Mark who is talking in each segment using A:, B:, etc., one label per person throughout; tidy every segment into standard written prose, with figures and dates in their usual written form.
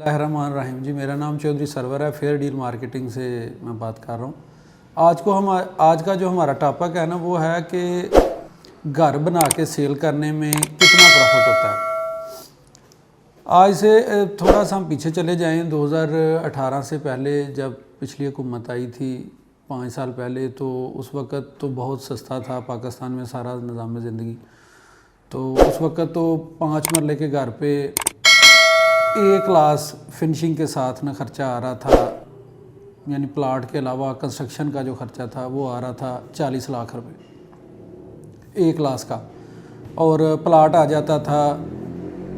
A: बिस्मिल्लाहिर्रहमानिर्रहीम जी, मेरा नाम चौधरी सरवर है। फेयर डील मार्केटिंग से मैं बात कर रहा हूँ। आज का जो हमारा टॉपिक है ना, वो है कि घर बना के सेल करने में कितना प्रॉफिट होता है। आज से थोड़ा सा हम पीछे चले जाएं, 2018 से पहले जब पिछली हुकूमत आई थी 5 साल पहले, तो उस वक़्त तो बहुत सस्ता था पाकिस्तान में सारा निज़ाम ज़िंदगी। तो उस वक़्त तो 5 मरले के घर पे ए क्लास फिनिशिंग के साथ ना ख़र्चा आ रहा था, यानी प्लाट के अलावा कंस्ट्रक्शन का जो ख़र्चा था वो आ रहा था 40 लाख रुपए ए क्लास का, और प्लाट आ जाता था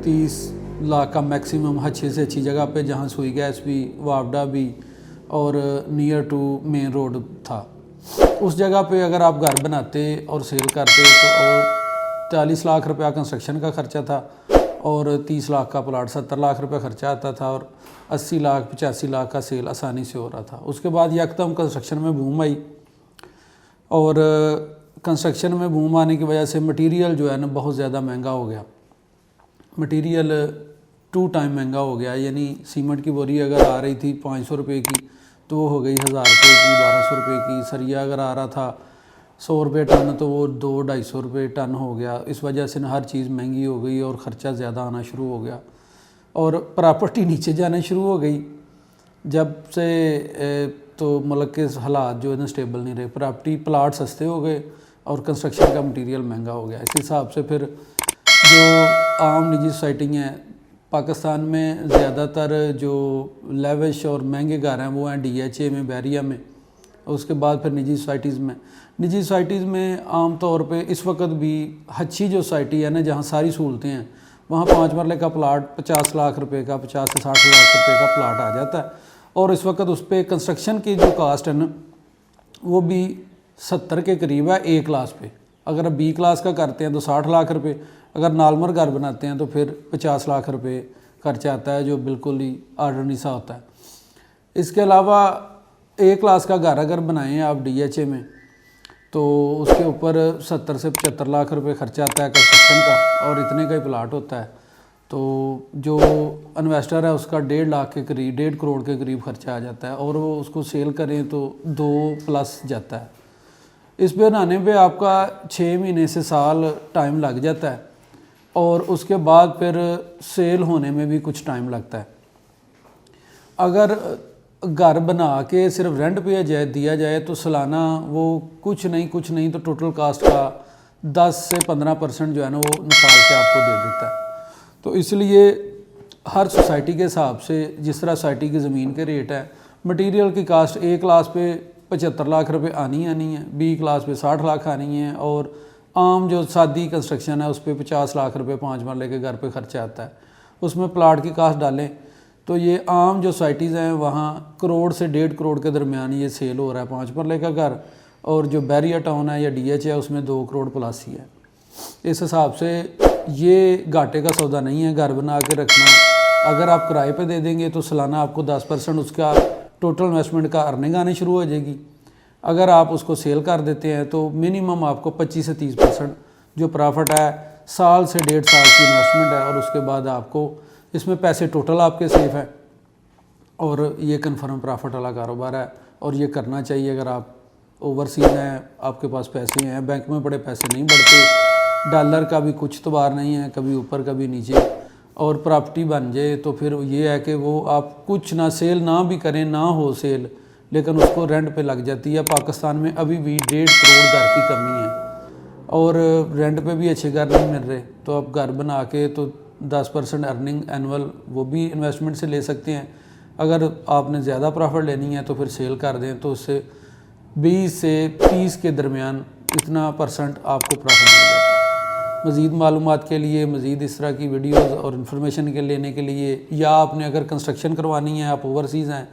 A: 30 लाख का मैक्सिमम, अच्छे से अच्छी जगह पे जहाँ सुई गैस भी, वापडा भी और नियर टू मेन रोड था। उस जगह पे अगर आप घर बनाते और सेल करते तो 40 लाख रुपया कंस्ट्रक्शन का ख़र्चा था और 30 लाख का प्लाट, 70 लाख रुपए ख़र्चा आता था और 80 लाख 85 लाख का सेल आसानी से हो रहा था। उसके बाद यकदम कंस्ट्रक्शन में बूम आई, और कंस्ट्रक्शन में बूम आने की वजह से मटेरियल जो है ना बहुत ज़्यादा महंगा हो गया। मटेरियल 2 टाइम महंगा हो गया, यानी सीमेंट की बोरी अगर आ रही थी 500 रुपये की तो वो हो गई 1000 रुपये की, 1200 रुपये की। सरिया अगर आ रहा था 100 रुपये टन तो वो 200-250 रुपये टन हो गया। इस वजह से ना हर चीज़ महंगी हो गई और ख़र्चा ज़्यादा आना शुरू हो गया और प्रॉपर्टी नीचे जाना शुरू हो गई। जब से तो मुल्क के हालात जो है ना स्टेबल नहीं रहे, प्रॉपर्टी प्लाट सस्ते हो गए और कंस्ट्रक्शन का मटेरियल महंगा हो गया। इस हिसाब से फिर जो आम निजी सोसाइटी हैं पाकिस्तान में, ज़्यादातर जो लेविश और महंगे घर हैं वो हैं DHA में, बैरिया में, उसके बाद फिर निजी सोसाइटीज़ में आम तौर पे इस वक्त भी अच्छी जो सोसाइटी है ना, जहाँ सारी सहूलतें हैं, वहाँ 5 मरले का प्लाट 50 लाख रुपए का, 50 से 60 लाख रुपए का प्लाट आ जाता है। और इस वक्त उस पर कंस्ट्रक्शन की जो कास्ट है ना वो भी 70 के करीब है A क्लास पे। अगर B क्लास का करते हैं तो 60 लाख रुपए, अगर नॉर्मल घर बनाते हैं तो फिर 50 लाख रुपए खर्चा आता है, जो बिल्कुल ही ऑर्डिनरी सा होता है। इसके अलावा A क्लास का घर अगर बनाएं आप DHA में तो उसके ऊपर 70 से 75 लाख रुपए खर्चा आता है कंस्ट्रक्शन का, और इतने का ही प्लाट होता है। तो जो इन्वेस्टर है उसका 1.5 लाख के करीब, 1.5 करोड़ के करीब खर्चा आ जाता है, और वो उसको सेल करें तो 2+ जाता है। इस पे बनाने पे आपका 6 महीने से साल टाइम लग जाता है, और उसके बाद फिर सेल होने में भी कुछ टाइम लगता है। अगर घर बना के सिर्फ रेंट पे दिया जाए तो सालाना वो कुछ नहीं तो टोटल कास्ट का 10 से 15% जो है ना वो निकाल के आपको दे देता है। तो इसलिए हर सोसाइटी के हिसाब से, जिस तरह सोसाइटी की ज़मीन के रेट है, मटेरियल की कास्ट A क्लास पे 75 लाख रुपए आनी है, B क्लास पे 60 लाख आनी है, और आम जो सादी कंस्ट्रक्शन है उस पर 50 लाख रुपए 5 मरले के घर पे खर्चा आता है। उसमें प्लाट की कास्ट डालें तो ये आम जो सोसाइटीज़ हैं वहाँ करोड़ से 1.5 करोड़ के दरमियान ये सेल हो रहा है 5 मरले का घर, और जो बैरिया टाउन है या DHA है उसमें 2 करोड़ प्लस ही है। इस हिसाब से ये घाटे का सौदा नहीं है घर बना के रखना। अगर आप किराए पे दे देंगे तो सालाना आपको 10% उसका टोटल इन्वेस्टमेंट का अर्निंग आनी शुरू हो जाएगी। अगर आप उसको सेल कर देते हैं तो मिनिमम आपको 25 से 30% जो प्रॉफिट है, साल से 1.5 साल की इन्वेस्टमेंट है, और उसके बाद आपको इसमें पैसे टोटल आपके सेफ हैं, और ये कन्फर्म प्रॉफिट वाला कारोबार है। और ये करना चाहिए अगर आप ओवरसीज़ हैं, आपके पास पैसे हैं, बैंक में बड़े पैसे नहीं बढ़ते, डॉलर का भी कुछ तबार नहीं है, कभी ऊपर कभी नीचे, और प्रॉपर्टी बन जाए तो फिर ये है कि वो आप कुछ ना सेल ना भी करें, ना हो सेल, लेकिन उसको रेंट पे लग जाती है। पाकिस्तान में अभी भी 1.5 करोड़ घर की कमी है और रेंट पे भी अच्छे घर नहीं मिल रहे। तो आप घर बना के तो 10% अर्निंग एनुअल वो भी इन्वेस्टमेंट से ले सकते हैं। अगर आपने ज़्यादा प्रॉफिट लेनी है तो फिर सेल कर दें, तो उससे 20 से 30 के दरमियान इतना % आपको प्रॉफिट मिल जाता है। मज़ीद मालूमात के लिए, मज़ीद इस तरह की वीडियोज़ और इन्फॉर्मेशन के लेने के लिए, या आपने अगर कंस्ट्रक्शन करवानी है, आप ओवरसीज़ हैं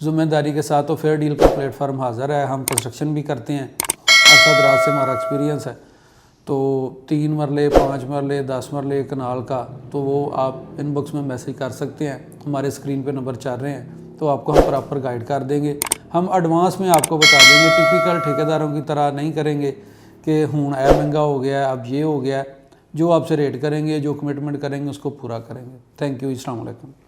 A: ज़िम्मेदारी के साथ, तो फेयर डील का प्लेटफार्म हाज़िर है। हम कंस्ट्रक्शन भी करते हैं, अरसा दराज से हमारा एक्सपीरियंस है। तो 3 मरले, 5 मरले, 10 मरले कनाल का, तो वो आप इनबॉक्स में मैसेज कर सकते हैं। हमारे स्क्रीन पे नंबर चल रहे हैं, तो आपको हम प्रॉपर गाइड कर देंगे। हम एडवांस में आपको बता देंगे, टिपिकल ठेकेदारों की तरह नहीं करेंगे कि हुण ए महंगा हो गया है, अब ये हो गया है। जो आपसे रेट करेंगे, जो कमिटमेंट करेंगे उसको पूरा करेंगे। Thank you. अस्सलाम वालेकुम।